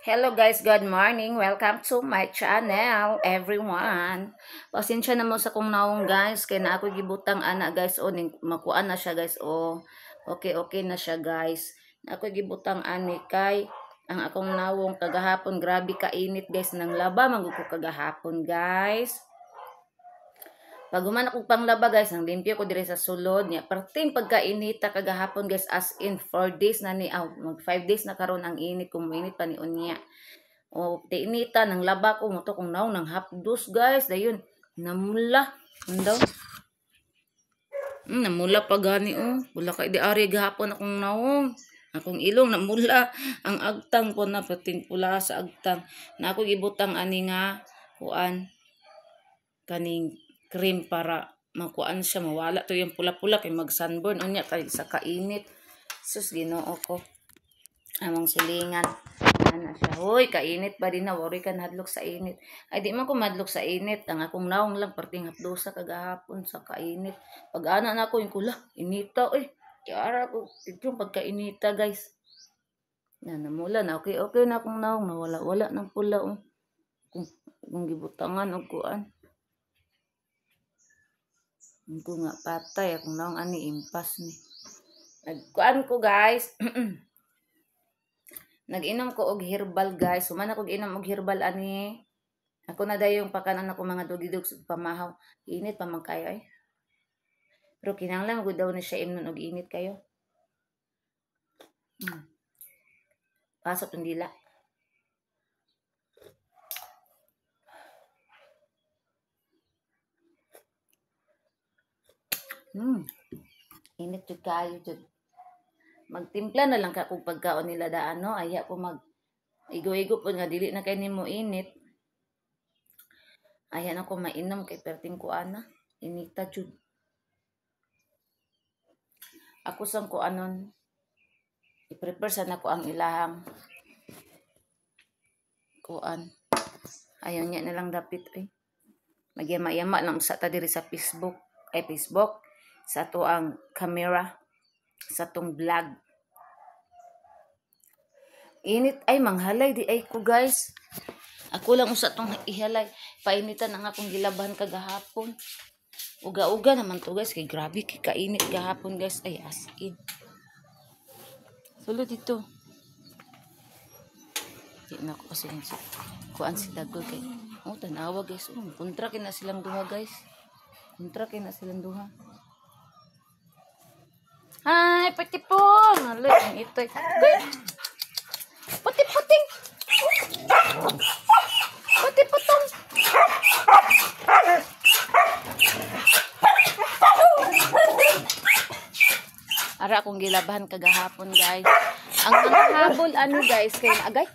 Hello guys, good morning. Welcome to my channel, everyone. Pasensya na mo sa kong naong guys, kay na ako gibutang ana guys o makuan na siya guys o. Okay na siya guys. Na ako gibutang ani kay ang akong nawong kagahapon grabe ka init guys nang laba magud ko kagahapon guys. Pag human akong panglaba guys, ang limpyo ko dire sa sulod niya. Parting pagkainita kagahapon guys, as in 4 days na ni, mag 5 days na karon ang init, kung mainit pa ni unya. O, tiinita, nang laba ko, muto kong naong, nang hapdos guys, dayon, namula. Ano daw? Namula pa gani wala kay di ari gahapon akong naong. Akong ilong namula. Ang agtang po na, pating pula sa agtang. Na ako gibutang ani nga, kuan, kaning cream para makuan siya, mawala to yung pula-pula kay mag sunburn unya kay sa kainit. Sus Ginoo ko, among silingan ana siya. Hoy, kainit ba din na, worry ka nadlok sa init. Ay di man ko madlok sa init, ang akong naong lang perting hapdosa kagahapon sa kainit. Pag ana na ko yung kula inita kaya ko tigtong pagkainita guys. Namula na, okay na akong naong, nawala ng pula kung gibutangan og kuan. Ko nga patay akong naong ani impas ni. Nagkuan ko guys. Nag-inom ko og herbal guys. Suman ako ginom og herbal ani. Ako na dayong pakanan ako mga dugidog sa pamahaw. Init pa man kayo ay. Pero kinahanglan magud daw ni siya imnon og init kayo. Pasok ang dila. Init jud kayo jud. Magtimpla na lang ka kung pagkaon nila daan no, aya ko mag igo-igo po nga dili na kay nimo init. Aya na ko mainom kay perting ko ana, inita jud. Ako sang ko anon i-prepare sana ko ang ilahang kuan. Ayaw niya na lang dapit Magyama-yama lang sa ta diri sa Facebook sa to ang camera sa tong vlog. Init ay manghalay di ay ko guys. Ako lang usa tong ihalay. Painitan ang akong gilabahan kagahapon. Uga-uga naman to guys, kay grabe kay kainit gahapon guys, ay as in. Sulod dito. Di na ko kasi kuan si Dagol kay. Tanawa guys. Kontra kay na silang duha guys. Hi, patipon. Alam, ito. Puti-puting. Puti-putong. Ara akong gilabahan kagahapon guys. Ang mga habol ani guys kay agay.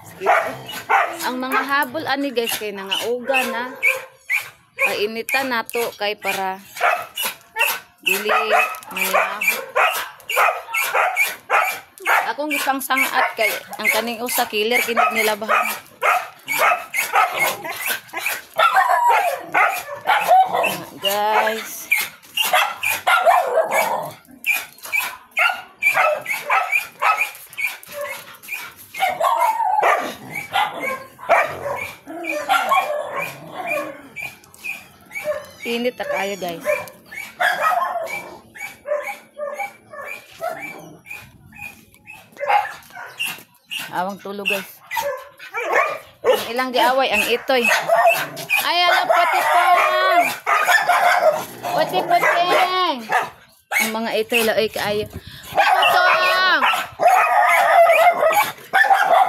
Ang mga habol ani guys kay nangauga na. Painitan nato kay para dili manilaho. Akong gipang sangat kay ang kaning usa killer kini nilabahan. Guys. Init ta kayo guys. Awang tulog guys. Ang ilang giaway ang itoy. Ay ala patipong. Pati-pating. Ang mga itoy laoy kaayo. Patong.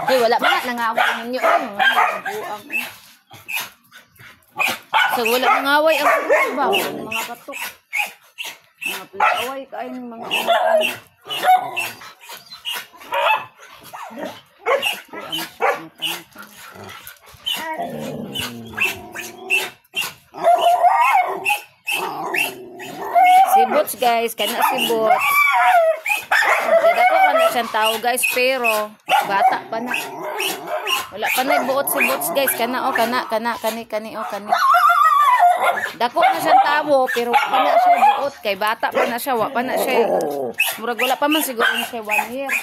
Hoy wala man nangaway ninyo buang. So wala nangaway ang ba mga katok. Mga pilaway kaayo ng mga si Boots guys, kana si Boots. Dada ko ano siyang tao guys, pero bata pa na. Wala pa na buot si Boots guys, kana kani. Dako na siyang tao, pero wala pa na siya buot kay bata pa na siya, wala pa na siya. Murag wala pa man siguro siya 1 year.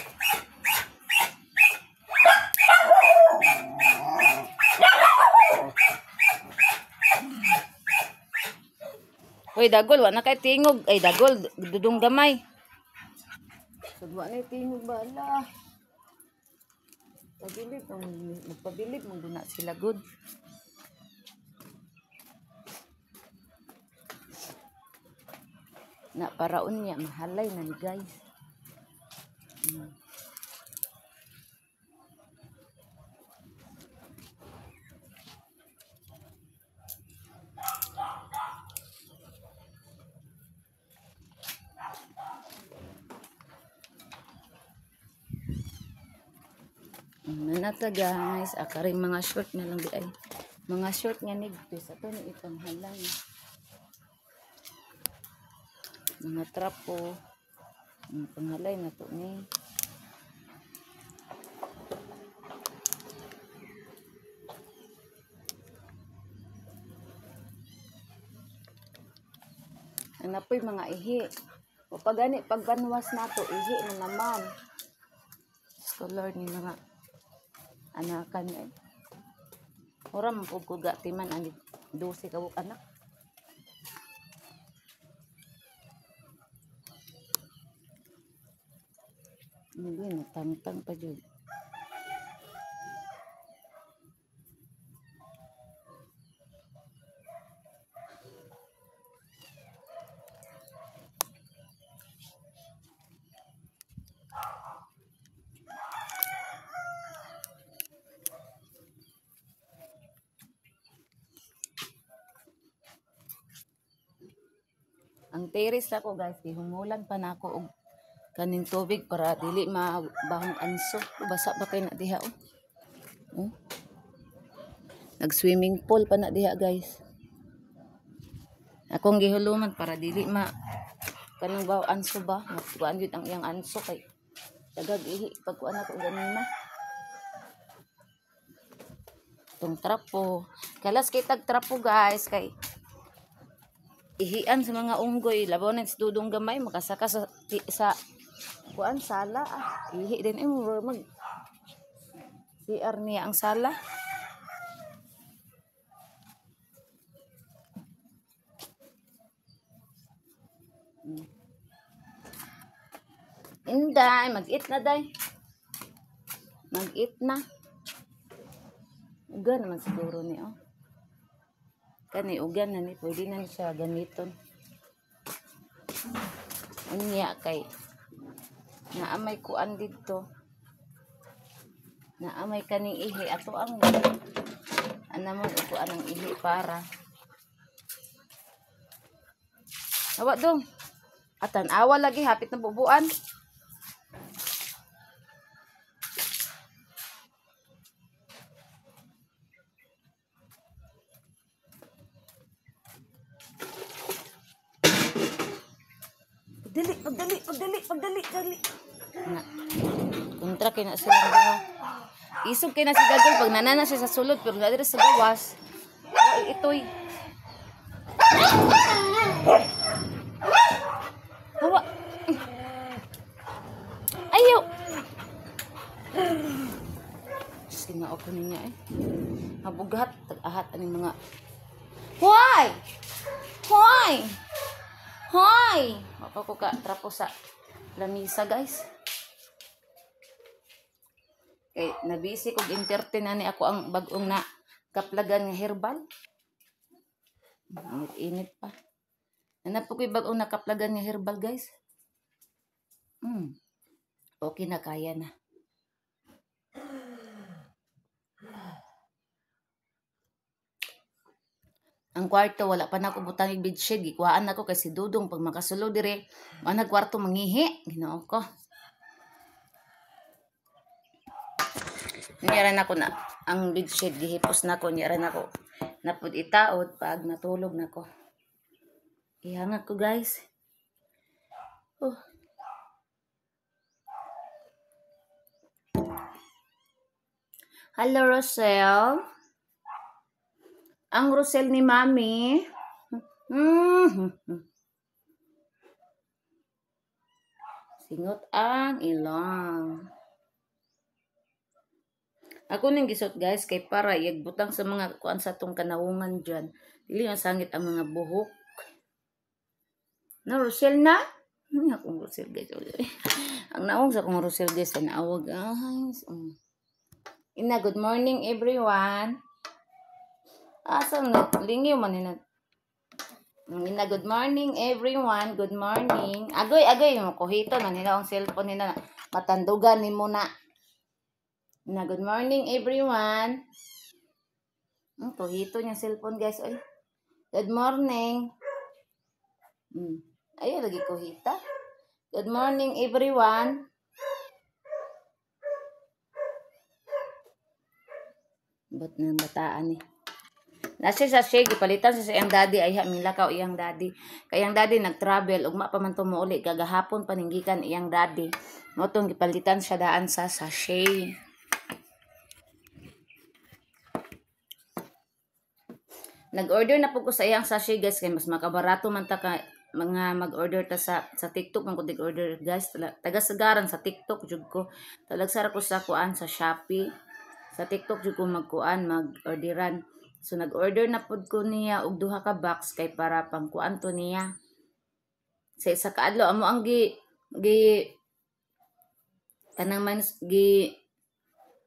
Hoy, dagol, wa na kay tingog. Ay, dagol, dudong gamay. Sudwa na tingog ba? Ala. Pabilib, magpabilib, magduna sila good. Na paraon niya, mahalay na ni guys. Nanata guys, akaring mga short na lang di ay. Mga short nga nigpis, ato ni itong halang. Mga trapo, mga panghalay na to ni. Napoy mga ihi. O pag gani, pag banwas na to, ihi na naman. Scholar ni mga anakan eh. Oram po ko gatiman ani 12 ka anak. Hindi na tangtang pa jud. Ang terrace ako guys, humulan pa na ako og kaning tubig para dili mabahong anso. Basa ba kay na diha oh. Oh. Nag-swimming pool pa na diha guys. Akong gihuluman para dili kanang baw anso ba. Magkuan gyud ang iyang anso kay dagag ihi pagkuan ako ganina. Tong trapo. Kalas kay tag trapo guys kay ihian sa mga unggoy, labaw na dudong gamay makasaka sa kuan sala ihi din mag CR niya ang sala. Inday, mag-eat na day. Mag-eat na. Uga naman siguro ni oh. Kani ugan na ni pwede na siya gamiton. Unya kay naamay kuan dito. Naamay kaning ihi ato ang anamon kuan ang ihi para. Awa dong. Atan awa lagi hapit na bubuan. Pagdali. Na. Kontra kay na sila nga. Isog kay na si Gagol pag nanana siya sa sulod pero dali sa gawas. Itoy. Hawa. Ayaw. Sina ako niya eh. Habugat tag-ahat aning mga. Hoy! Mapa ko ka trapo sa lamisa guys. Kay nabisi kog entertain ani ako ang bag-ong na kaplagan nga herbal. Init pa. Nanap ko bag-ong na kaplagan nga herbal guys. Okay na kaya na. Ang kwarto wala pa na ako butang bedsheet gikuhaan nako kay si Dudong pag makasulo dire manag kwarto mangihi Ginoo ko. Niyaran ako na ang bedsheet gihipos nako niyaran ako napud itaod pag natulog nako. Ihangak ko guys. Oh. Hello Rosel. Ang Rosel ni Mami. Singot ang ilang. Ako ning gisot guys kay para iagbutang sa mga kuan sa tong kanawungan diyan. Dili ang sangit ang mga buhok. Na Rosel na? Akong Rosel guys. Ang naong sa akong Rosel guys. Naawag. Ina, good morning everyone. Asam na? Lingiw man ina. Ina, good morning everyone. Good morning. Agoy. Mo kuhito na nila ang cellphone nila. Matandugan ni muna. Ina, good morning everyone. Kuhito niya cellphone guys. Ay. Good morning. Ayaw lagi kuhita. Good morning everyone. Ba't nang bataan eh. Nasa sa siya, gipalitan sa iyang daddy, ay milakaw iyang daddy. Kayang daddy nag-travel, ugma pa man tumuuli, kagahapon paninggikan iyang daddy. Motong gipalitan siya daan sa sachet. Nag-order na po ko sa iyang sachet guys, kaya mas makabarato man ta ka mga mag-order ta sa TikTok, man ko dig-order guys. Taga-sagaran sa TikTok, jud ko. Talagsara ko sa kuan sa Shopee. Sa TikTok jud ko magkuan, mag-orderan. So nag-order na pud ko niya og duha ka box kay para pangkuan to niya. Sa isa ka adlaw amo ang gi kanang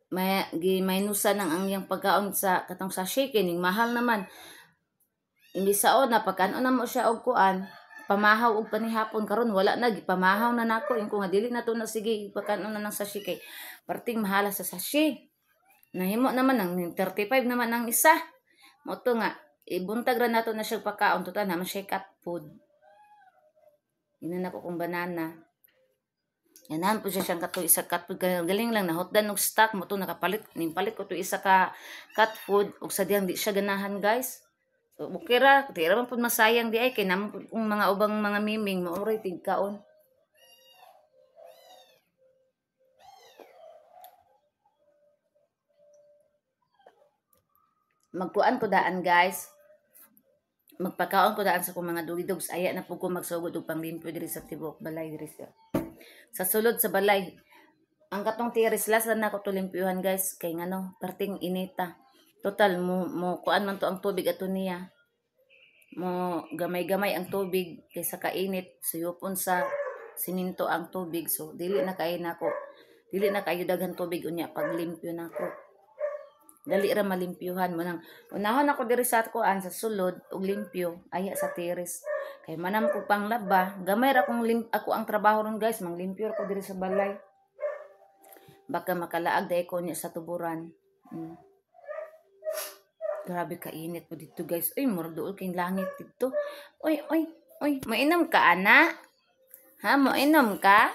minusan ang iyang pagkaon sa katong sachet kining mahal naman. Imbis saon na pagkaon na mo siya og kuan, pamahaw og panihapon karon wala na gipamahaw na nako ingko nga dili na to na sige pagkaon na ng sachet kay parting mahala sa sachet. Nahimo naman ang 35 naman ang isa. Moto nga, ibuntag ra nato na siya pagkaon, total naman siya cat food. Inan ako kung banana. Yanan po siya siyang kato isa cat food. Galing lang, nahotdan ng stock, moto nakapalit. Nimpalit ko to isa ka cat food. Ug sa diyang di siya ganahan guys. So, okay ra. Tira man po masayang di ay. Kaya naman po kung mga ubang mga miming, mauray tigkaon. Magkuan ko daan guys. Magpakaon ko daan sa kong mga dugidogs. Aya na po ko magsugod og panglimpyo diri sa tibok balay diri sa sulod sa balay. Ang katong tiris last na ako to limpyuhan guys kay ngano perting inita. Total mo kuan man to ang tubig ato niya. Mo gamay-gamay ang tubig kaysa kainit suyupon sa siminto ang tubig. So dili na kayo daghan tubig unya pag limpyo nako. Dali ra malimpyuhan mo nang unahon ako diri sa kuan sa sulod og limpyo aya sa tiris kay manam ko panglaba gamay ra ako ang trabaho ron guys manglimpyo ko diri sa balay baka makalaag day ko niya sa tuburan. Grabe ka init po dito guys. Uy murduol king langit dito. Uy mainom ka ana? Ha mainom ka?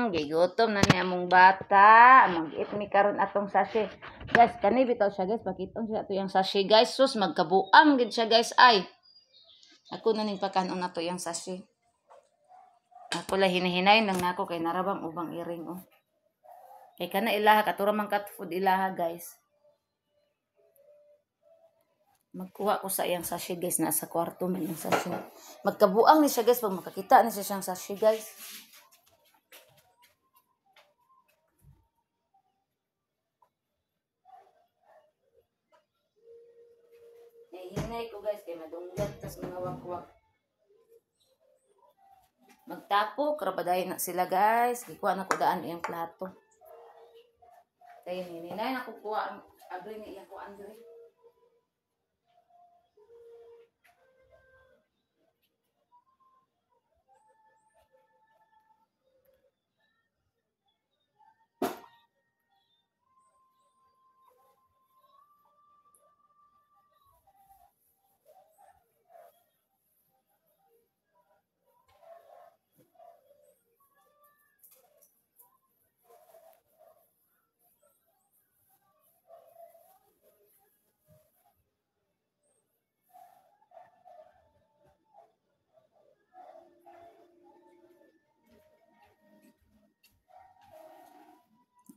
Gigutom na niya mong bata. Mag-eat mi karon atong sachet. Guys, kani bitaw siya guys. Pakitong siya ito yung sachet guys. Sus, magkabuang gid siya guys. Ay, ako na ning pakanon na to yung sachet. Ako la hinahinay lang nako kay narabang ubang iring oh. Kay kana ilaha katura man cat food ilaha guys. Magkuha ko sa iyang sachet guys na sa kwarto man yung sachet. Magkabuang ni siya guys pag makakita ni siya siyang sachet guys. Hinay ko guys kay madunggat tas mga wakwak. Magtapo karabaday na sila guys. Gikuha na ko daan iyang plato. Kay hinay na ko kuha ang agri ni iyang kuan diri.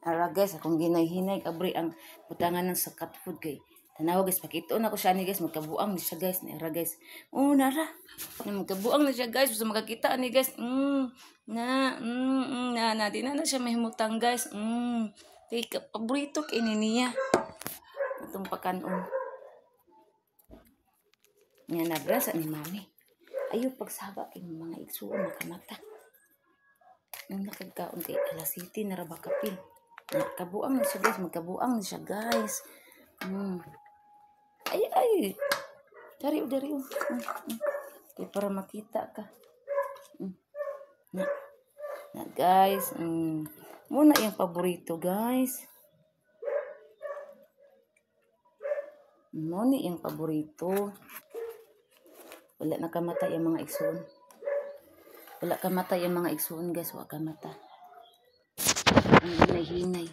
Ara guys, akong ginay-hinay kabri ang butangan ng sa cat food kay tanawa guys, pakito na ko siya ni guys, magkabuang ni siya guys, ni ara guys. Oh, nara. Magkabuang na siya guys, basta makakita ni guys. Di na siya mahimutang guys. Kay paborito kay niya. Itong pakanon. Nga nabrasa ni mami. Ayaw pagsaba kay mga igsuon nakamata. Nung nakagkaon kay alas 7 na raba kapil. Kabuang na siya guys. Magkabuang na siya guys. Ay. Dari. Kaya para makita ka. Na guys. Muna yung paborito guys. Muna yung paborito. Wala nakamata yung mga igsuon. Wala kamata yung mga igsuon guys. Wala kamata. Ang hinay-hinay.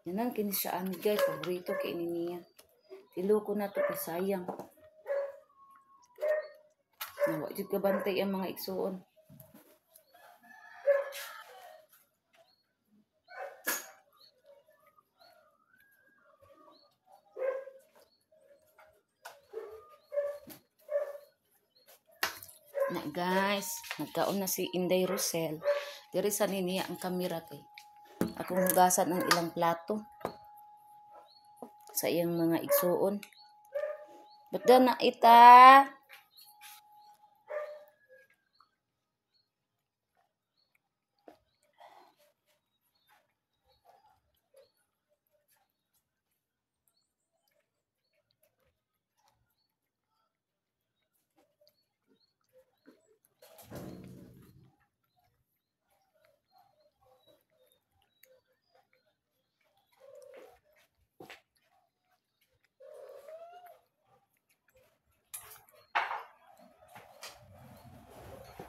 Yan ang kinisaan guys. Paborito kay niya. Tilo ko na to kay sayang. Nawa jud ka bantay ang mga igsuon. Na guys, nagkaon na si Inday Rosel. Diri sa niya ang kamera kay. Akong hugasan ng ilang plato sa iyang mga igsuon. Ba't na ita?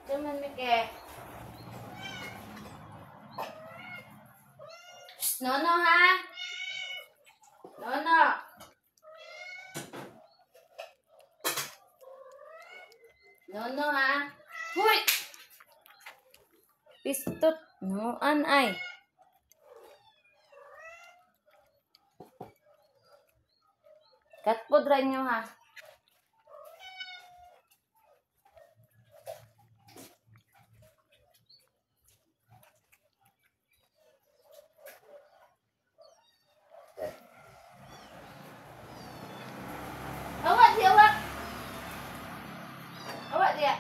Cuman Mike. Nono ha? Nono. Nono ha? Huy! Pistot. Noan ay. Katpod rin nyo ha. Awak dia, awak. Awak dia.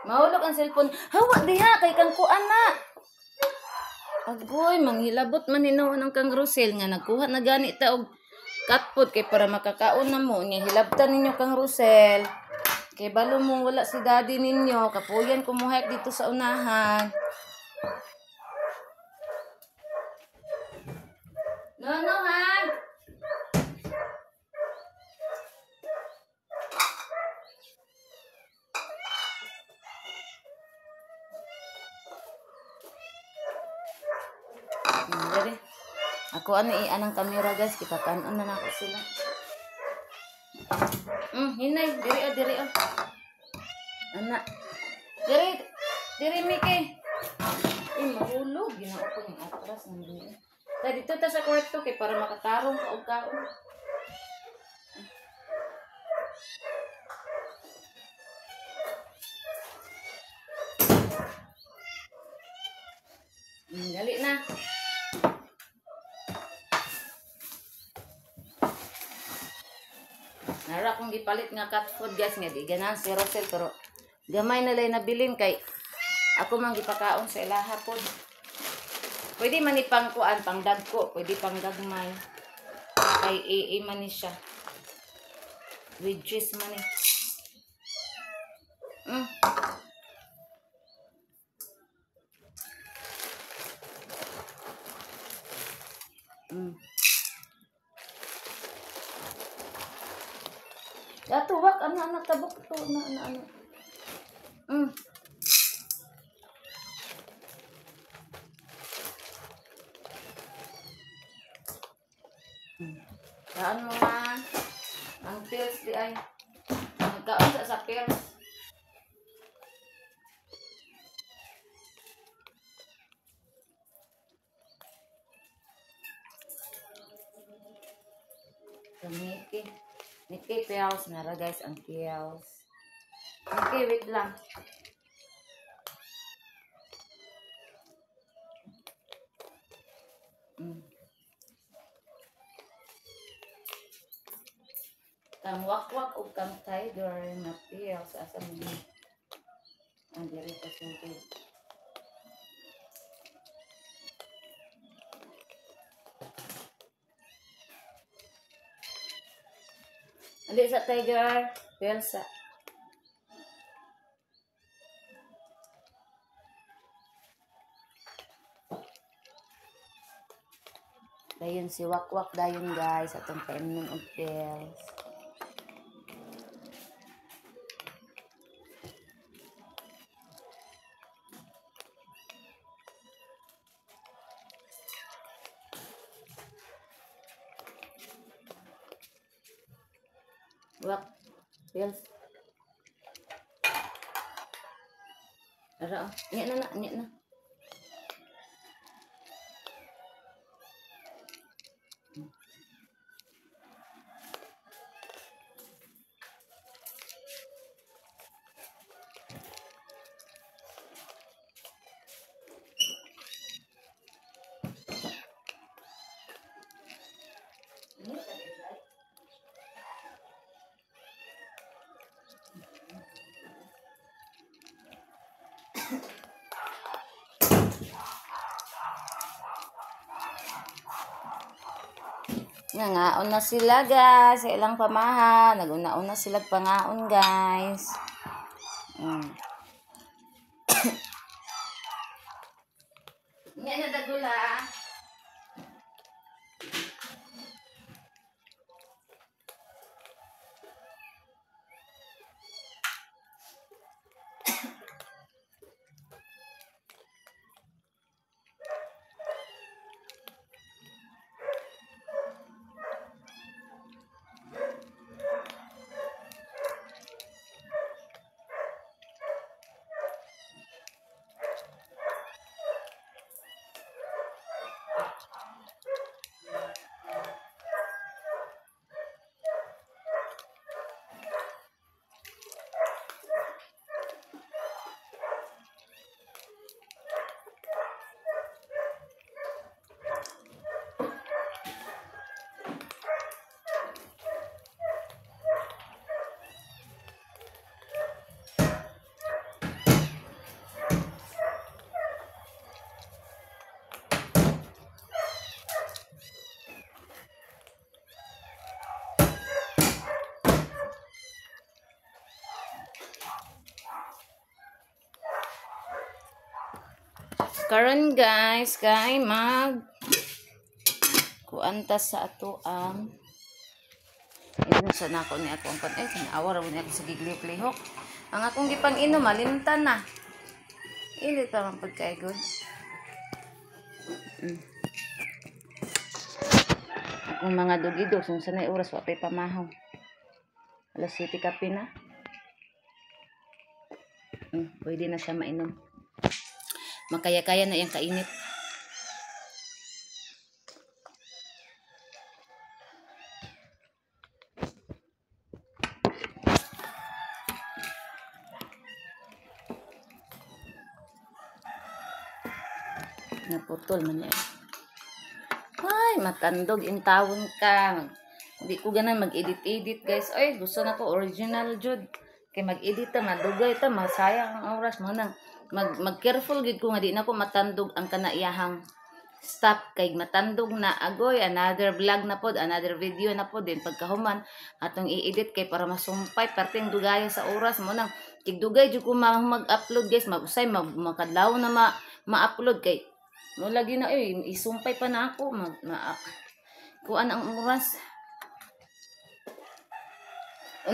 Mahulog ang cellphone. Hawak diha kay kang kuan na. Agoy, manghilabot man ninoon ang kang Rosel nga nagkuha na gani ta og katpod kay para makakaon na mo nya hilabtan ninyo kang Rosel. Kay balo mong wala si daddy ninyo, kapuyan kumuhek dito sa unahan. No ha. Dere. Ako anang kamera guys, kita kanon na nako sila. Hinay, diri oh. Anak. Diri Miki. Mahulog ginao ko yung atras ng diri. Ta dito ta sa kwarto kay para makatarong ka og kaon. Dali na. Nara kong gipalit nga cat food guys nga di ganan si Rosel pero gamay na lay nabilin kay ako man gipakaon sa ilaha pod. Pwede man ipang kuan pang dagko, pwede pang gagmay. Kay man ni siya. With cheese man ni. Dato wak anak tabok to na. Saan mo man ang pills di ay nagkaon sa pills. So, Nikki Pels. Nara guys, ang Pels. Nikki, wait lang. Kang wakwak o kang tiger na Pels. Asa mo yun? Ang diri pa sugod. Andi sa tiger. Pels sa. Dayon si wakwak dayon guys. Atong kainom og Pels. Wak. Pels. Ara. Nya na. Nya na. Nangaon na sila guys sa ilang pamahan. Naguna-una sila pangaon guys. Nga na dagula. Karon guys, kay kuanta sa ato ang sa nako ni ako ang awar mo ni ako sa giglihok. Ang akong gipang inom malimtan na. Ilit pa man pagkaigod. Akong mga dugidog sung sanay oras wa pay pamahaw. Alas 7 kape na. Pwede na siya mainom. Makaya-kaya na yung kainit. Naputol man yan. Ay, matandog yung tawon ka. Hindi ko ganan mag-edit-edit guys. Ay, gusto na ko original jud. Kay mag-edit ta, madugay ta, masayang ang oras mo nang. Mag-careful gid ko nga di na ko matandog ang kanaiyahang stop kay matandog na agoy another vlog na pod, another video na pod din pagkahuman atong i-edit kay para masumpay perting dugay sa oras mo nang tigdugay jud ko mag-upload guys, magusay makadlaw na ma-upload kay mo lagi na isumpay pa na ako kuan ang oras.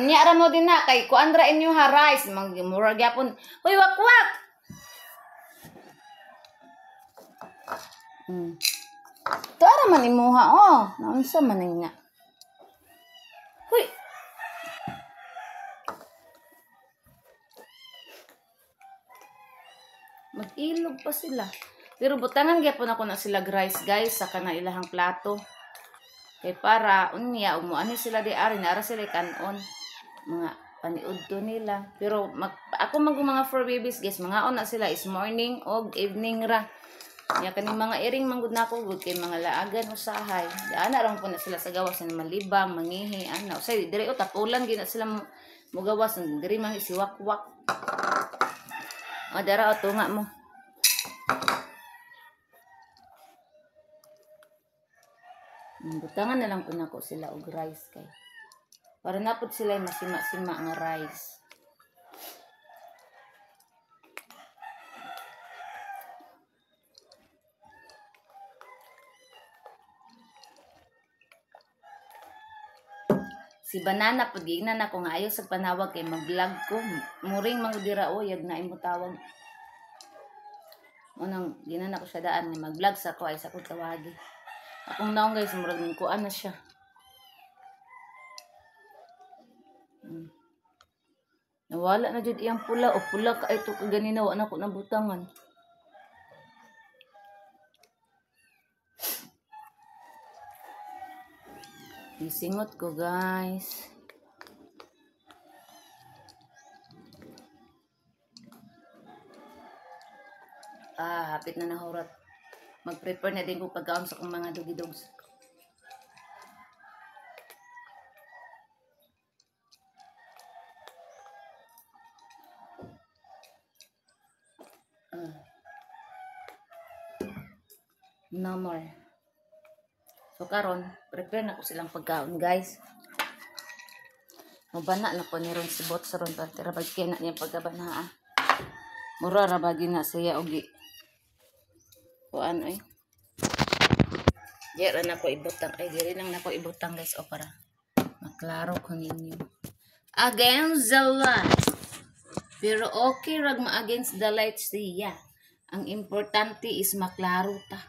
Unya ra mo din na kay kuan ra inyo ha rice murag gyapon. Hoy wakwak. Ito ara man imuha naunsa man nga. Hoy. Mag-ilog pa sila. Pero butangan gyapon ako na sila rice guys sa kana ilahang plato. Kay para unya umuani sila di ari nara sila kanon mga paniudto nila. Pero ako mga fur babies guys, mga on na sila is morning og evening ra. Ya kaning mga iring manggud nako gud kay mga laagan usahay. Ana ra po na sila sa gawas na malibang, mangihi ana. Usay diri o tapulan gina sila mugawas diri man siwakwak. O dara o tunga mo. Butangan na lang po nako sila og rice kay. Para napod sila masima-sima nga rice. Si Banana pud gina na ko nga ayo sa panawag kay mag-vlog ko. Muring mangudira o yag na imo tawag. Unang gina na ko siya daan nga mag-vlog sa ko ay sa ko tawagi. Akong naong guys, murag ng kuan na siya. Nawala na jud iyang pula o pula ka ito kaganina wa na ko nabutangan. Isingot ko guys. Hapit na nahurat. Mag-prepare na din ko pagkaon sa kong mga dogi-dogs. No more. So karon, prepare na ko silang pagkaon guys. Mabana na po ni ron si bot sa ron para bagkena niya pagkabana. Mura ra bagi na siya ogi. Kuan ay. Dira na ko ibutang ay diri lang na ko ibutang guys o para maklaro ko ninyo. Against the light. Pero okay rag ma-against the light siya. Ang importante is maklaro ta.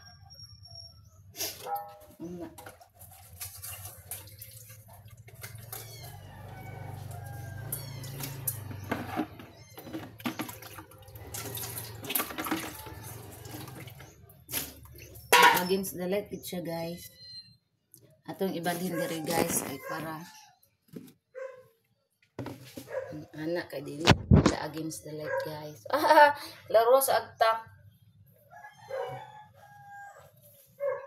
Against the light siya guys. Atong ibalhin diri guys ay para anak kay dili against the light guys. Laro sa agtang.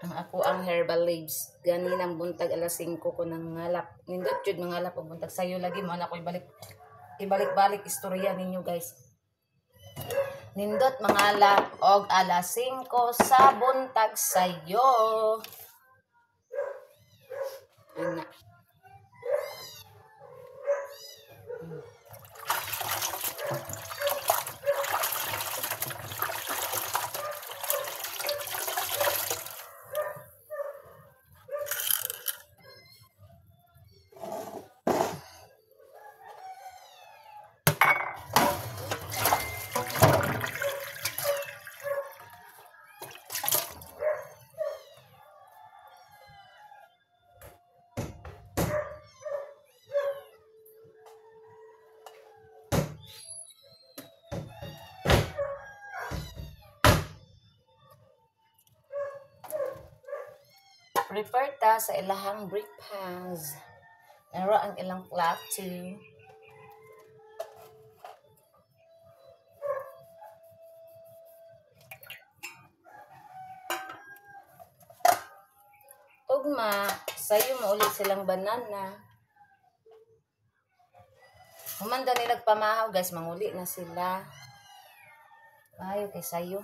Ang ako ang herbal leaves. Ganinang buntag alas 5 ko nang ngalap. Nindot jud mangalap og buntag sayo lagi mo na ko ibalik-balik istorya ninyo guys. Nindot mangalap og alas 5 sa buntag sayo. Ana. Prepare ta sa ilahang breakfast. Naro ang ilang plato. Ugma, sayo mo ulit silang banana. Humanda nilag pamahaw guys, manguli na sila. Ayo kay sayo.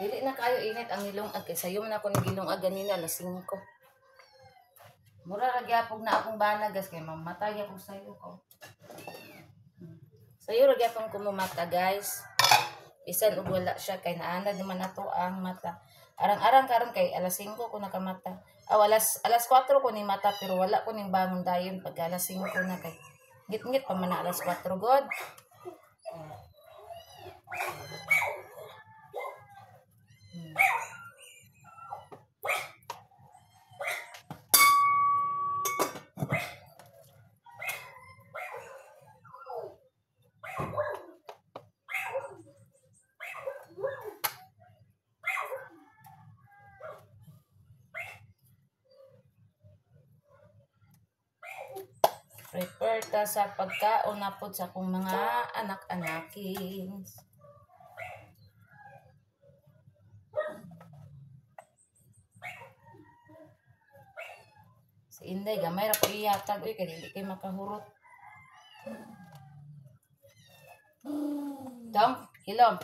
Dili na kayo init ang nilungag kay sayo man ako nagilungag ganina alas 5. Mura ra gyapon na akong bana guys kay mamatay ako sayo ko. Sayo ra gyapon ko mamata guys. Bisan ug wala siya kay naanad naman nato ang mata. Arang-arang karon kay alas 5 ko nakamata. Alas 4 ko ni mata pero wala ko ning bangon dayon pag alas 5 na kay ngit-ngit pa man na alas 4 god. suporta sa pagkaon na po sa akong mga anak-anakin. Si Inday, gamay ra ko iyatag. Uy, kaya hindi kayo makahurot. Dong, hilom.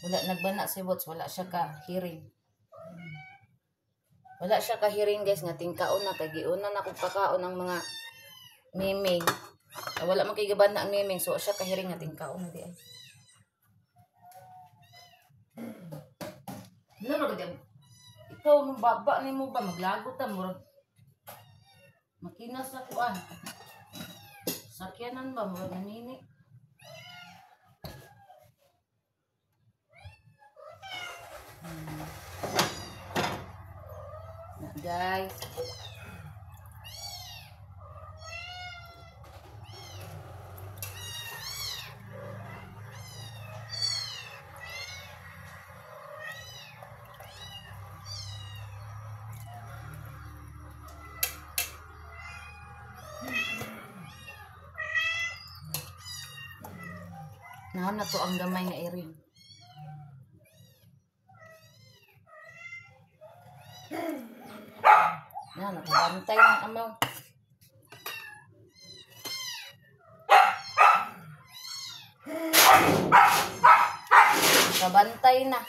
Wala nagbana si Bots, wala siya ka hearing. Wala siya ka hearing guys, nga tingkaon na kay giuna na kog pakaon ng mga miming. Wala man kay gabana ang miming, so siya ka hearing nga tingkaon na di ay. Ano ba gid? Ikaw nung baba nimo ba maglagot ta murag makina sa kuan. Sakyanan ba murag namini? Guys, nahan na to ang gamay nga iring. Na, nakabantay ng amaw. Nakabantay na.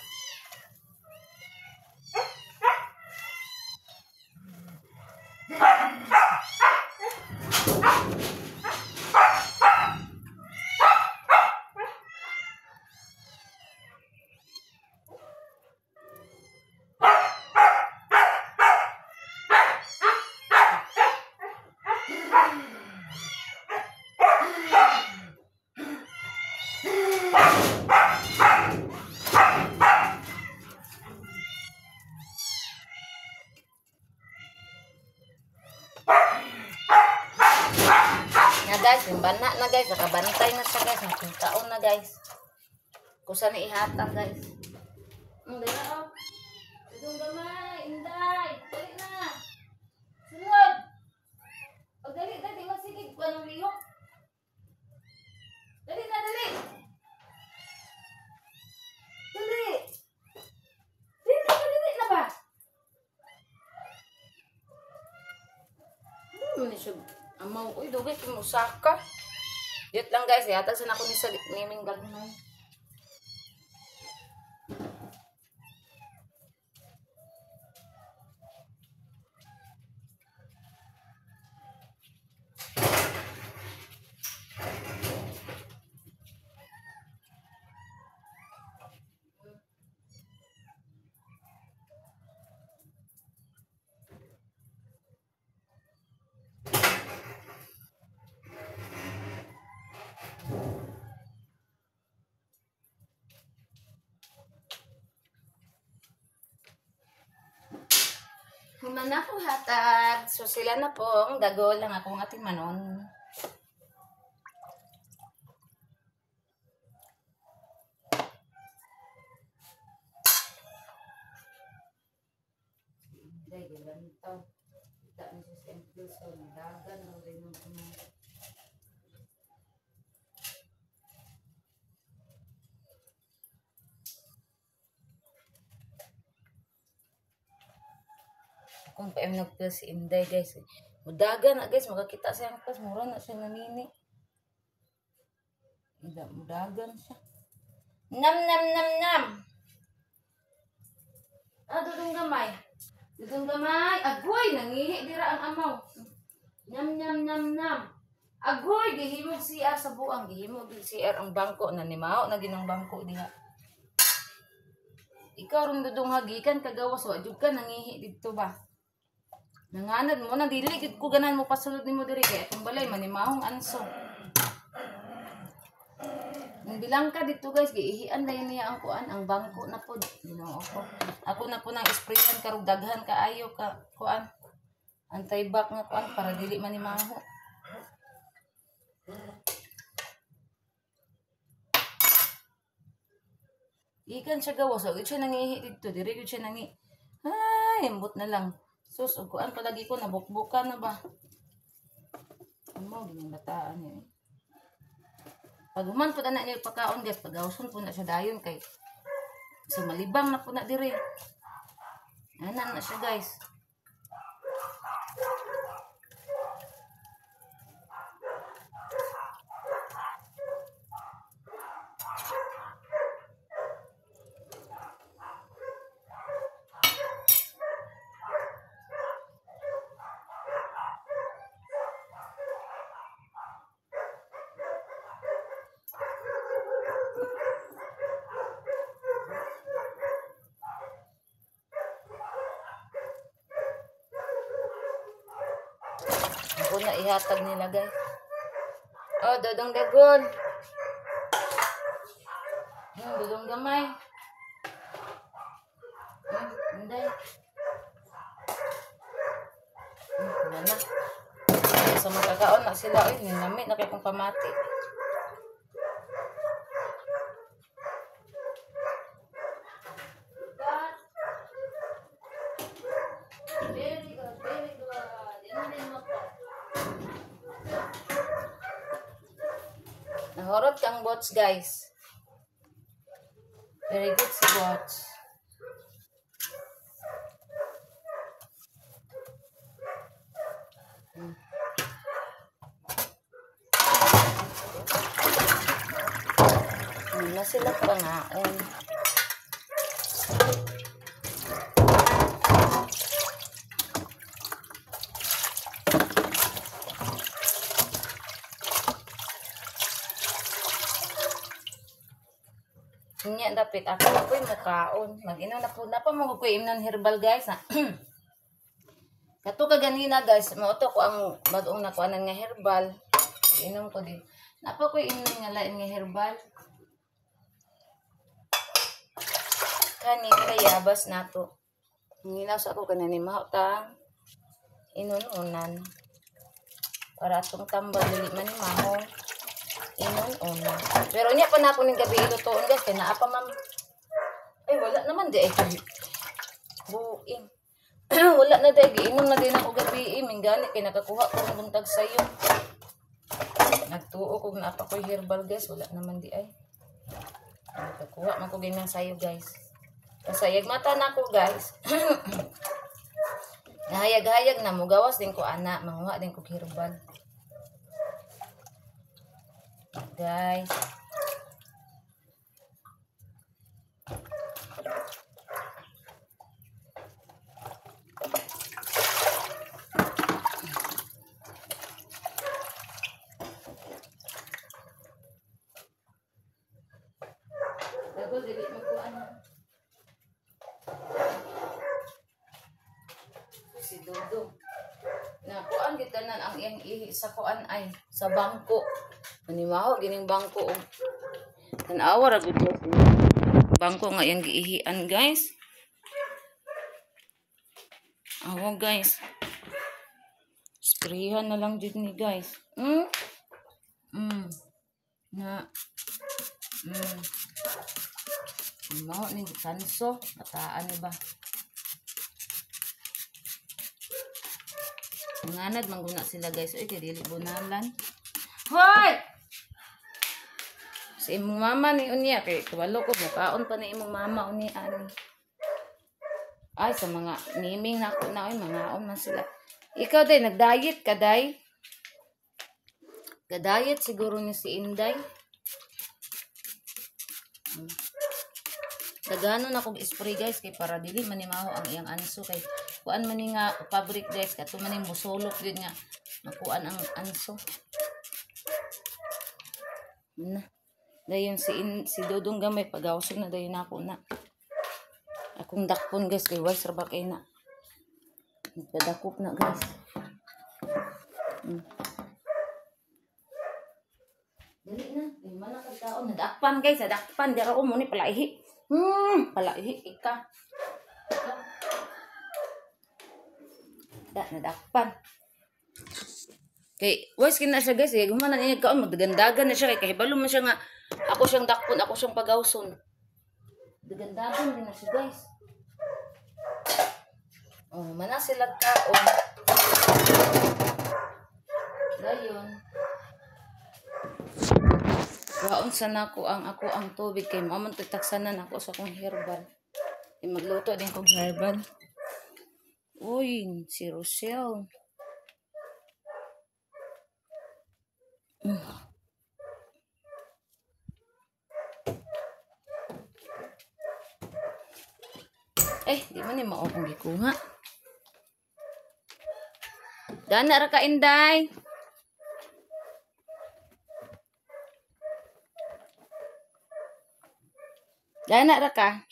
Guys, yung bana na guys, nakabantay na siya guys, nakitaon na guys. Kusa na ihatag guys. Dala oh. Itong gamay, Inday, dali na. Sunod. O dali, dali, masigig ko anong liyok. Dali na, dali. Dali. Dali na ba? Manisog. Amaw, uy, dugay kung usaka. Diyot lang guys, yatag sa nako ni sa niming gagmay. Human na ko hatag. So sila na po, ang dago lang akong ating manon. Day, ganito. Kita ni sa simple so dagan no rin ng kumain. Kung paim nagpil si Inday guys. Mudaga na guys, makakita siya ang pas. Mura na siya namini. Mudaga na siya. Nam nam nam nam. Ah, dudong gamay. Dudong gamay. Agoy, nangihi dira ang amaw. Nam nam nam nam. Agoy, gihimog CR sa buang. Gihimog CR ang bangko na nimao na ginang bangko diha. Ikaw rin dudong hagikan kagawas. Wajud ka nangihi dito ba? Nanganad mo na dili gid ko ganan mo pasulod nimo diri kay atong balay manimahong anso. bilang ka dito guys, giihian na yun niya ang kuan, ang bangko na po. Ginoo ko. Ako na po nang sprayan karong daghan kaayo ka kuan. Anti-back nga kuan para dili man maho. Ikan siya gawas, og siya nangihi dito, diri gud siya nangi. Ay, embot na lang. Sus, og kuan palagi ko nabukbukan na ba. Amo gining bataan ni. Pag human po na niya pagkaon guys, pag-awson po na siya dayon kay so malibang na po na diri. Anan na siya guys. Ako na ihatag nila guys. Oh, dodong dagon. Dodong gamay. Inday. Wala na. Sa magkakaon na sila. Uy, ninamit na kayo kong pamati. Very good, very good. Yan din mo po. Nahorot kang bots guys. Very good si bots. Na sila pangaon. Nya dapit ako na po yung makaon. Mag-inom na po. Napa mo ko imnan herbal guys ha. Kato ka ganina guys. Mauto ko ang bagong nakuanan nga herbal. Inom ko din. Napa ko imnan nga lain nga herbal. Kani kayabas na to. Ngilaw sa ako kanani mahutang. Inununan. Para atong tambal dili man ni maho. Inununan. Pero niya pa na ako ng gabi ilutuon guys. Kaya naa pa ma'am. Ay wala naman di ay buing. Wala na dahil. Giinom na din ako gabi. Minggani kaya nakakuha ko ng buntag sayo. Nagtuo kung naapa ko'y herbal guys. Wala naman di ay. Nakakuha man ko ganyan sayo guys. Kasayag mata na ko guys. Nahayag-hayag na mo. Gawas din ko anak. Manguha din ko herbal. Guys. Dago, dili mo ko ano. Si Dodo. Nakuan kita nan ang iyang ihi sa kuan ay sa bangko. Manimaho gining bangko og tanawa ra gud bangko nga iyang giihian guys. Awo guys. Sprayan na lang jud ni guys. Na. Mao ni kanso, bataan ni ba? Nganad mangguna sila guys. Oy, kay dili bunalan. Hoy! Si imong mama ni unya kay kabalo ko mukaon pa ni imong mama unya ani. Ay sa mga niming nako na oy mangaon man sila. Ikaw day nag-diet ka day? Ka-diet siguro ni si Inday. Daghanon akong spray guys kay para dili manimaho ang iyang anso kay kuan man ni nga fabric guys kato man ni musulok gyud nga makuan ang anso. Na. Dayon si Dodong gamay pagawsog na dayon ako na. Akong dakpon guys kay wise ra ba kay na. Nagpadakop na guys. Dali na. Yung manakad taon. Nadakpan guys. Nadakpan. Dara ko muna palaihi. Palaihi. Ika. Nadakpan. Kay, wais kina siya guys. Kaya gumanan niya kaon. Magdagandagan na siya. Kaya hibalo mo siya nga. Ako siyang dakpon. Ako siyang pagawson. Dagandagan din na siya guys. Oh, mana sila kaon. Dayon. Waon sana ako ang tubig kay mo man taksanan ako sa akong herbal. Magluto din kong herbal. Uy, si Rochelle. Di man ni mao kong gikuha. Dana ra ka Inday. Dana ra ka.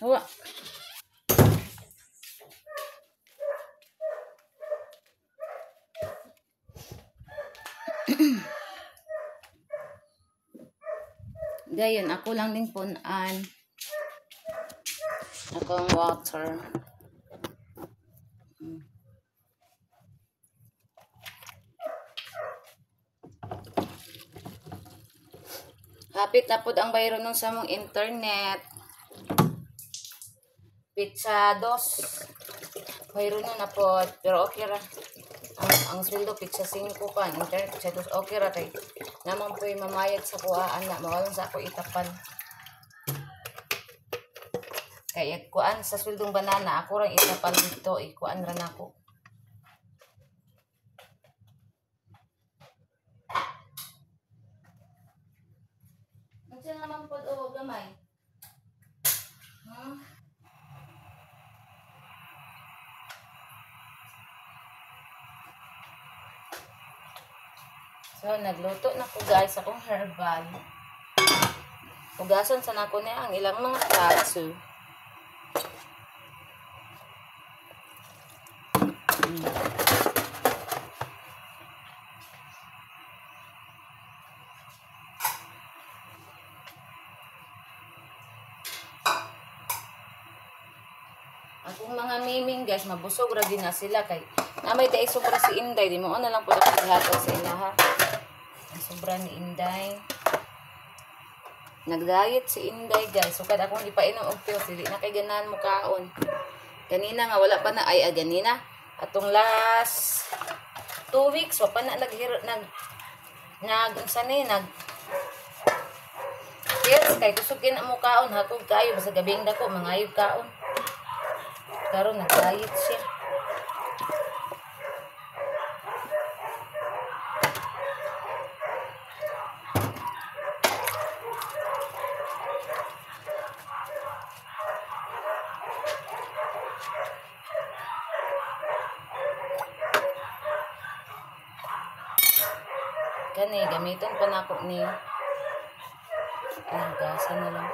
Hawa. Dayon, ako lang din punan. Akong water. Hapit na po ang bayro nung sa mong internet. Pizza 2. Bayro nung na po. Pero okay ra. Ang sweldo pizza 5 pa. Internet pizza 2. Okay ra kay. Naman po yung mamayad sa kuhaan na. Mawalan sa ako itapan. Kaya kuan sa sweldong banana. Ako rin itapan dito. Kuan rin ako. Nandiyan naman po o gamay. So, nagluto na ko guys akong herbal. Hugasan sa nako niya ang ilang mga katsu. Akong mga miming guys, mabusog ra din na sila kay namay tay sobra si Inday, di mo na lang pud ako gihatag sa ila ha. Ang sobra ni Inday. Nag-diet si Inday guys. So kada akong ipainom og pills, dili na kay ganahan mo kaon. Kanina nga wala pa na ganina. Atong last 2 weeks wa pa na pills kay kusog na mo kaon hatod kayo basta gabing dako mangayog kaon. Karon nag-diet siya. Kani gamiton pa nako ni hugasan na lang.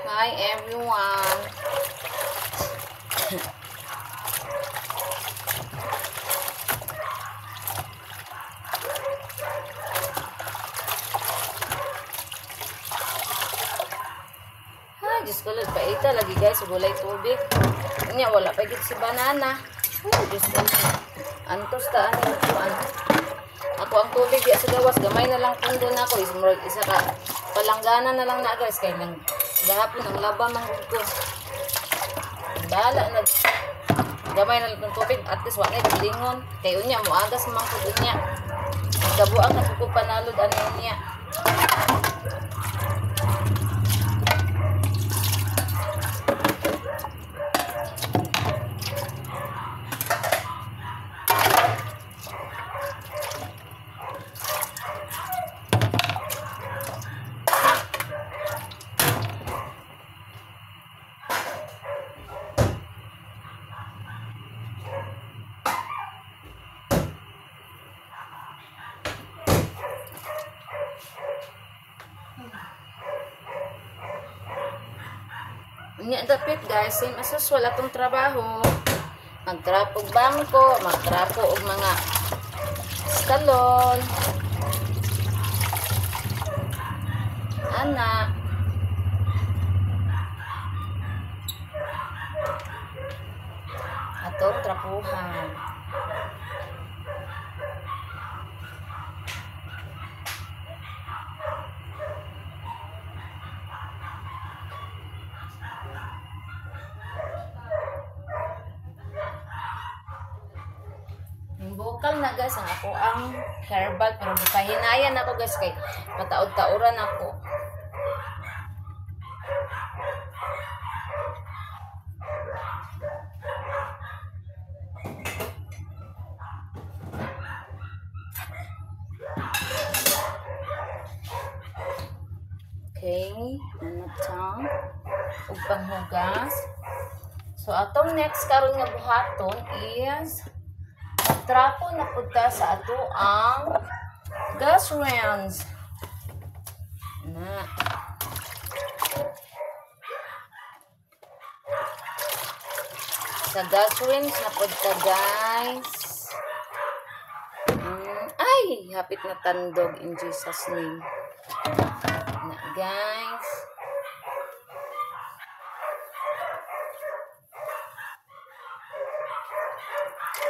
Hi everyone. Diyos ko, paita lagi guys, gulay tubig. Nya, wala pa gid si banana. Diyos ko, antos ta, ako ang tubig di sa gawas, gamay na lang pundo na ako. Isa ka, palanggana na lang na guys, kaya lang, gahapon ang laba manggod ko. Bahala na, gamay na lang ng tubig, at least wala na lingon. Kaya unya, muagas mangkod unya. Gabuang na ko panalod, ano unya. Nya dapit guys, same as usual atong trabaho. Magtrapo og bangko, magtrapo og mga salon. Ana. Atong trapuhan. Bukal na guys ang ako ang herbal pero gipahinayan ako guys kay mataod-tauran ako. Okay, nanatang ug panghugas. So atong next karon nga buhaton is trapo na punta sa ato ang gas rinse. Na. Sa gas rinse na punta guys. Ay, hapit na tandog in Jesus name. Na guys.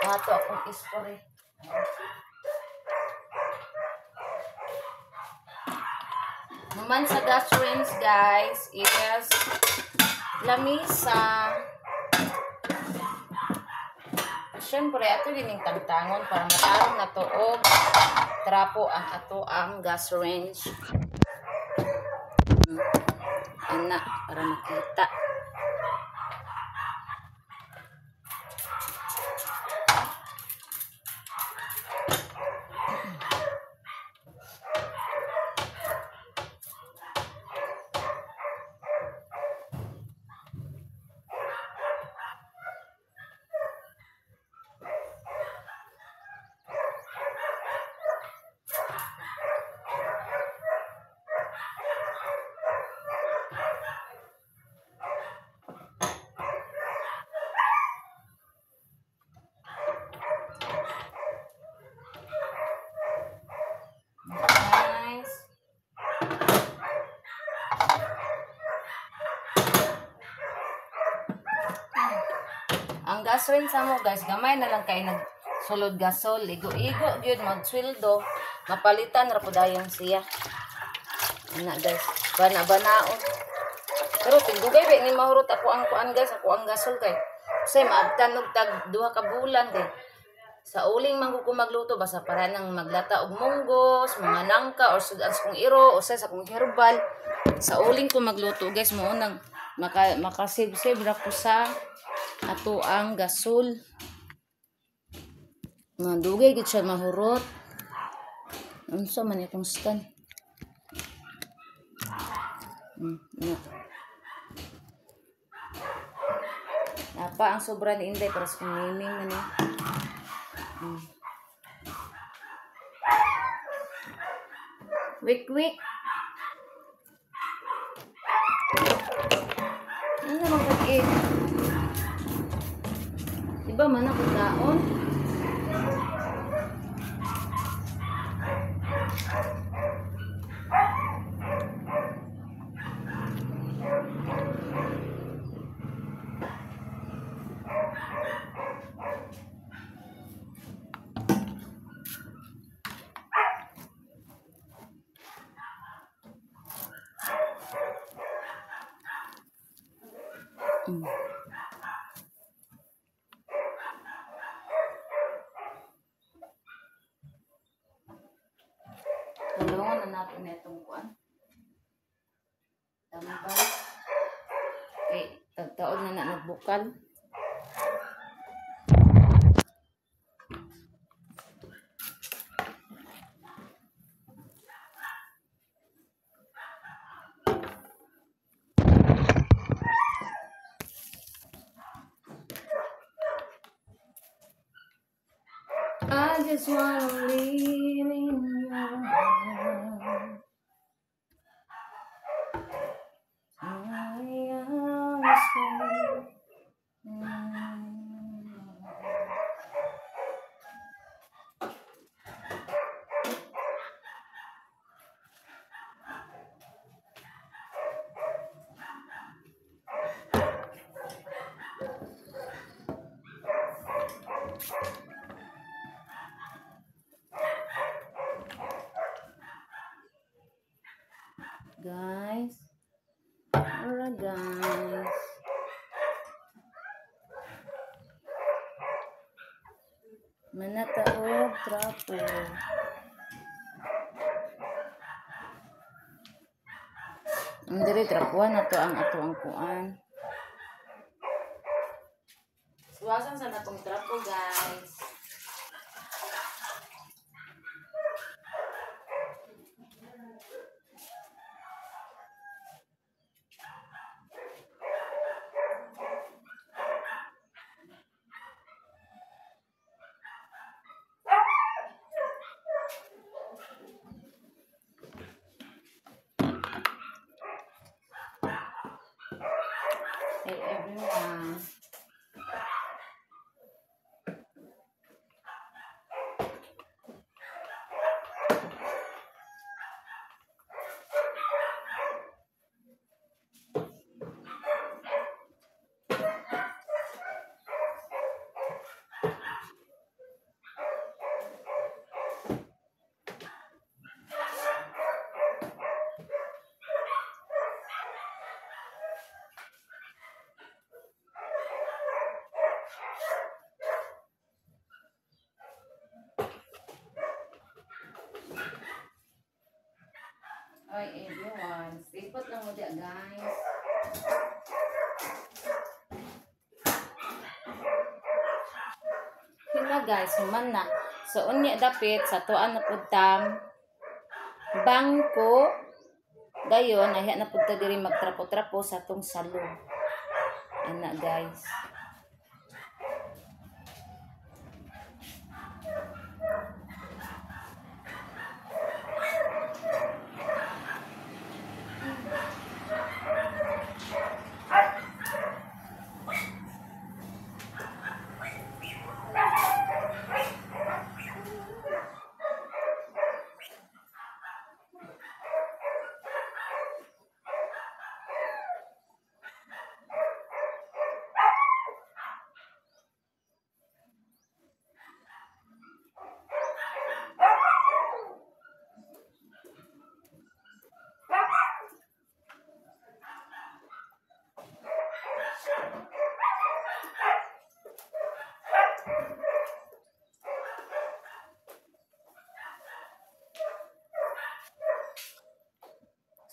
Ato akong ispore. Naman sa gas rinse guys is lamisa. Siyempre ato din yung tagtangon para matarong na to og trapo ang ato ang gas rinse. Ana para makita. Ang gas rinse mo guys, gamay na lang kay nagsulod gasol, igo-igo gyud magsweldo, mapalitan ra pud ayon siya. Ana guys, bana-banaon. Pero tingdugay ba ni mahurot ako ang kuan guys, ako ang gasol kay. Say maabtan og tag 2 ka bulan kay. Sa uling man ko magluto basta para nang maglata og munggos, mga nangka or sudans kong iro o sa kong herbal. Sa uling ko magluto guys, mo nang makasave ra ko sa ato ang gasol. Madugay gid siya mahurot. Unsa man itong stand? Apa ang sobra ni Inday para sa kumiming man ni. Wik. Ano naman kag-eat? Diba man ako taon? Mm. Tulungan na natin na itong kuan. Tambal. Tagtaon na nagbukal. I just wanna live in your heart. I understand. Guys, alright guys. Manataog trapo. Ang diri trapuan na to ang ato ang kuan. Suwasan sa natong trapo guys. Hey everyone. Hi everyone. Stay put lang mo dia guys. Hina guys, human na. So unya dapit sa tuan na pudtam bangko. Dayon nahiya na pud ta diri magtrapo-trapo sa tong salon. Ana guys.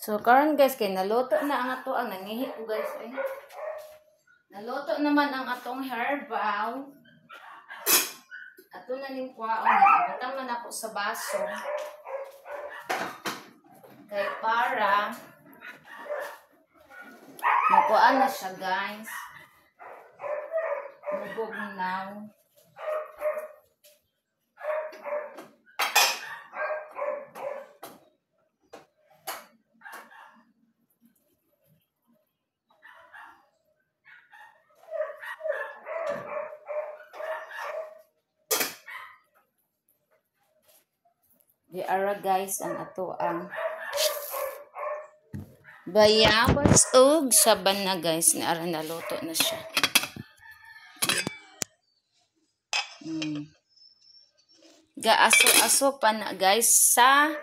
So karon guys kay naluto na ang ato ang nangihi ko guys ay. Naluto naman ang atong herbal. Ato na ning kwaon, ibutang man ako sa baso. Kay para makuan na siya guys. Mubog now. Di ara guys ang ato ang bayabas og saban na guys ni ara naluto na siya. Gaaso-aso pa na guys sa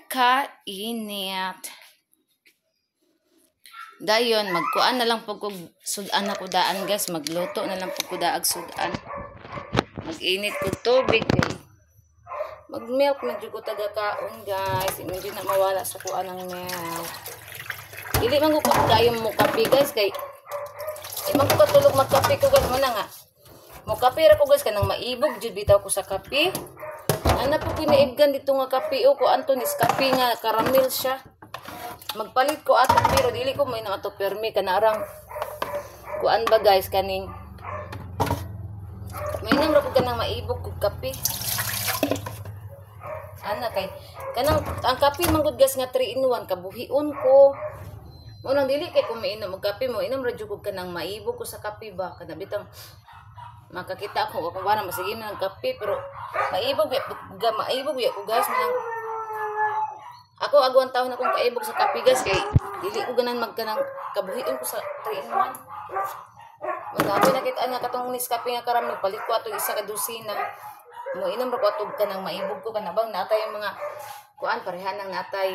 kainit. Dayon, magkuan na lang pag kog sudan ako daan guys. Magluto na lang pag ko daag sudan. Mag-init ko tubig kay. Mag-milk medyo ko taga-kaon guys. Hindi na mawala sa kuan ng milk. Dili man ko kayong mo kape guys kay. Imang ko katulog magkape ko guys mo na nga. Mo kape ra ko guys kanang maibog jud bitaw ko sa kape. Ana po kinaibgan dito nga kape o ko Antonis kape nga caramel siya. Magpalit ko ato pero dili ko mo ina ato permi kanarang kuan ba guys kaning mainom ra ko kanang maibog kog kape. Ana kay kanang ang kape man gud guys nga 3 in 1 kabuhion ko. Mo nang dili kay ko mainom og kape mo inom ra jud ko kanang maibog ko sa kape ba kada bitang makakita ko kung para masige man ang kape pero maibog ya ko guys man ako agwan taon akong kaibog sa kape guys kay dili ko ganan magkanang kabuhion ko sa 3 in 1. Magdami na kita nga katong Nescafe nga karamel palit ko ato isa ka dosina. Mo inom ra ko ato kanang maibog ko kanabang natay yung mga kuan parehan nang natay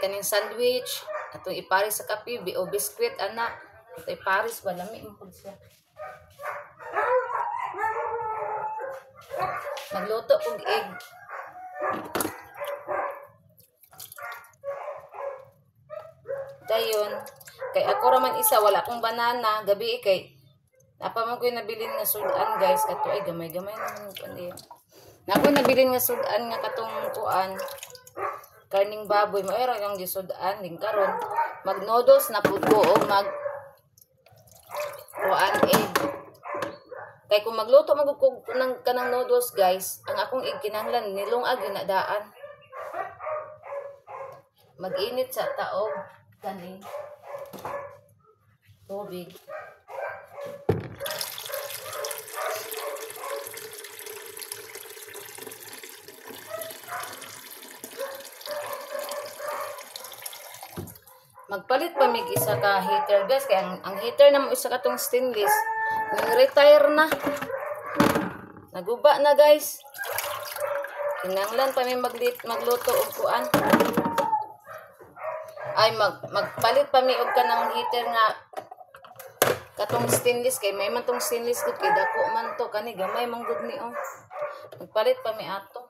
kaning sandwich atong ipares sa kape o biskwit ana atay pares ba lami mo pud siya. Magluto og egg. Dayon kay ako raman isa wala akong banana gabi kay napa man ko nabilin nga sudan guys kato ay gamay-gamay naman ko niya. Nako nabilin nga sudan nga katong kuan karning baboy mo era yung gisudan din karon mag noodles na pud ko og mag kuan egg. Kay kung magluto magugkog ng kanang noodles guys ang akong egg kinahanglan nilungag na daan. Mag-init sa taog kaning tubig. Magpalit pa mig isa ka heater guys kay ang heater na mo isa katong stainless nang retire na. Naguba na guys. Kinahanglan pa mi magluto og kuan. Ay magpalit pa mi og kanang heater nga katong stainless kay may man tong stainless gud kay dako man to kani gamay man gud ni oh. Magpalit pa mi ato.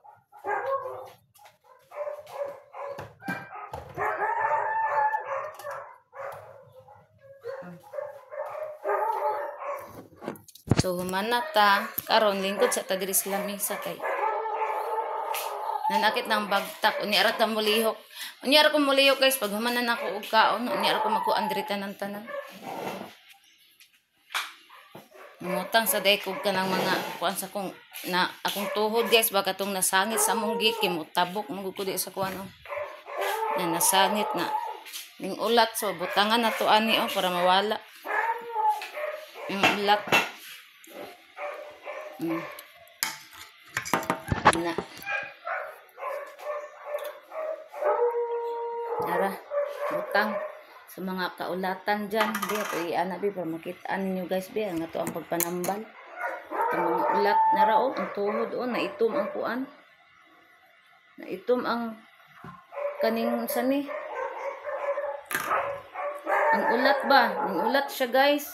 So humana ta karon lingkod sa ta diri sa lamesa kay nanakit ng bagtak unyara ta mulihok. Unyara ko mulihok guys pag humanan ako og kaon unyara ko magkuan diri tanan-tanan. Mutang sa day kog kanang mga kuan sa kong na akong tuhod guys baka tong nasangit sa among giki mo tabok mo ko di sa kuan oh. Na nasangit na ning ulat so butangan na to ani oh para mawala. Yung ulat. Na. Tara, butang sa mga kaulatan dyan. Di, ito i-anabi para makitaan ninyo guys. Di, ang ito ang pagpanambal. Ang mga ulat na rao, ang tuhod o, naitom ang kuan. Naitom ang kaning sani. Ang ulat ba? Ang ulat siya guys.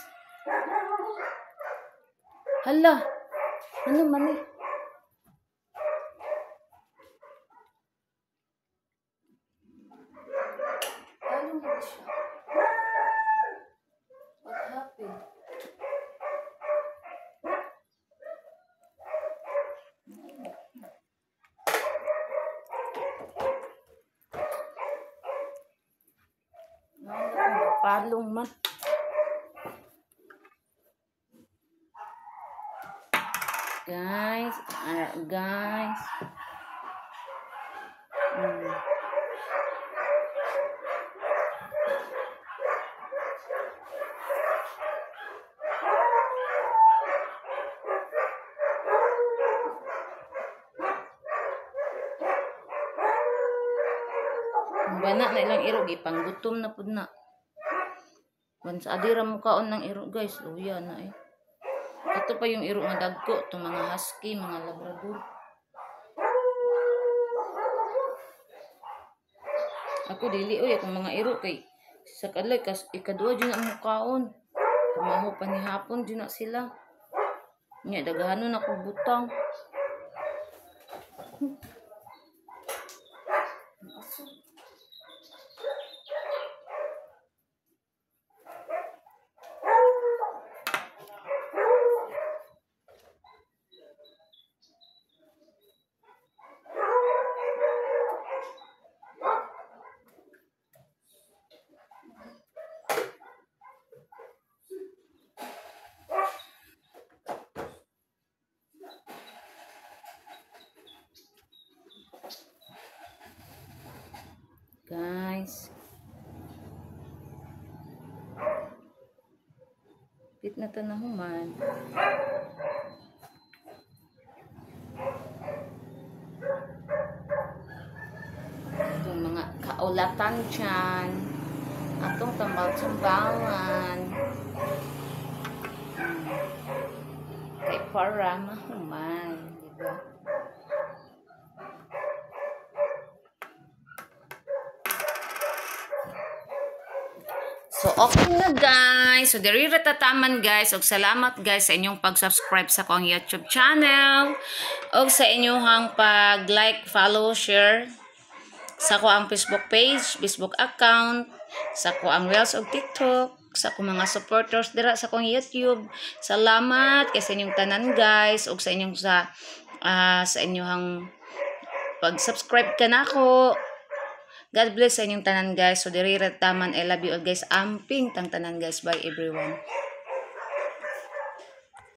Hala, ano man eh. What happened? Palong man. Guys. Bana na ilang irog ipanggutom na pud na. Bansa adira mo kaon ng irog guys, luya na eh. Ito pa yung irog nga dagko, itong mga husky, mga labrador. Ako dili oy akong mga iro kay sa kadlay kas ikaduha jud ang mukaon. Kumaho pa ni hapon jud na sila. Nya daghanon ako butang. Guys. Pit na tanahuman. Itong mga kaulatan dyan. Atong tambal-tambalan. Kay para mahuman. Diba? So, okay na guys. So, diri ratataman guys. Og salamat guys sa inyong pag-subscribe sa akong YouTube channel. Og sa inyong pag-like, follow, share sa ko ang Facebook page, Facebook account, sa ko ang Reels og TikTok, sa ko mga supporters dira sa akong YouTube. Salamat kay sa inyong tanan guys. Og sa inyong sa inyong pag-subscribe ka na ako. God bless sa inyong tanan guys. So diri taman, I love you all guys. Amping tang tanan guys. Bye everyone.